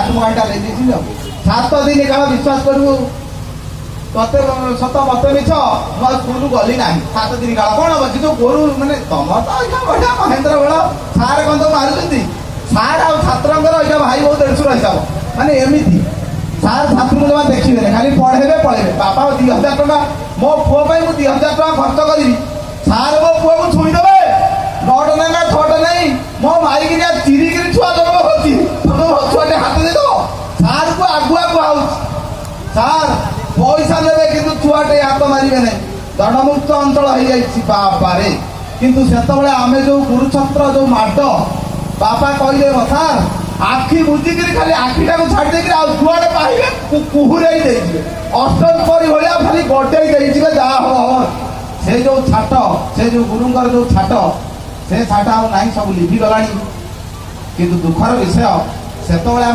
ଆତ୍ମଗାଡ଼ିଟା ନେଇଯାଇଛି ଆଉ 7 ଦିନ କାଳ ବିଶ୍ୱାସ କରିବୁ ତତେ ସତ ମତେ ମିଛ ମୁଁ ସ୍କୁଲ ଗଲି ନାହିଁ 7 ଦିନ କାଳ କଣ ହବ ସେ ଯୋଉ ଗୋରୁ ମାନେ ତମର ତ ଏଇଟା ବଢିଆ ମହେନ୍ଦ୍ର ବେଳ ସାର୍ କଣ ତ ମାରୁଛନ୍ତି ସାର୍ ଆଉ ଛାତ୍ରଙ୍କର ଏଇଟା ଭାଇ ବହୁତ ଦେଢ଼ଶୁର ହିସାବ ମାନେ ଏମିତି ସାର୍ ଛାତ୍ରଙ୍କୁ ଜମା ଦେଖିବେନି ଖାଲି ପଢେଇବେ ପଳେଇବେ ବାପା 2000 ଟଙ୍କା ମୋ ପୁଅ ପାଇଁ ମୁଁ 2000 ଟଙ୍କା ଖର୍ଚ୍ଚ କରିବି ସାର୍ ମୋ ପୁଅକୁ ଛୁଇଁଦେବେ 9ଟା ନାହିଁ ନା 6ଟା ନାହିଁ ମୋ ମାରିକିରି ଚିରିକିରି ଛୁଆ ଜନ୍ମ ହଉଛି ଛୁଆଟେ ହାତ ଦେଇଦବ ସାର୍କୁ ଆଗୁଆ କୁହାଉଛି ସାର୍ ପଇସା ନେବେ କିନ୍ତୁ ଛୁଆଟେ ହାତ ମାରିବେ ନାହିଁ ଦଣ୍ଡମୁକ୍ତ ଅଞ୍ଚଳ ହେଇଯାଇଛି ବାବାରେ କିନ୍ତୁ ସେତେବେଳେ ଆମେ ଯୋଉ ଗୁରୁଛତ୍ର ଯୋଉ ମାଡ ବାପା କହିଲେ ସାର୍ ଆଖି ବୁଝିକିରି ଖାଲି ଆଖିଟାକୁ ଛାଡ଼ି ଦେଇକିରି ଆଉ ଛୁଆଟେ ପାଇବେ କୁହୁରେଇ ଦେଇଯିବେ ଅଷ୍ଟମପରି ଭଳିଆ ଖାଲି ଗଡେଇ ଦେଇଯିବେ ଯାହା ହବ ସେ ଯୋଉ ଛାଟ ସେ ଯୋଉ ଗୁରୁଙ୍କର ଯୋଉ ଛାଟ ସେ ଛାଟ ଆଉ ନାହିଁ ସବୁ ଲିଭିଗଲାଣି କିନ୍ତୁ ଦୁଃଖର ବିଷୟ ସେତେବେଳେ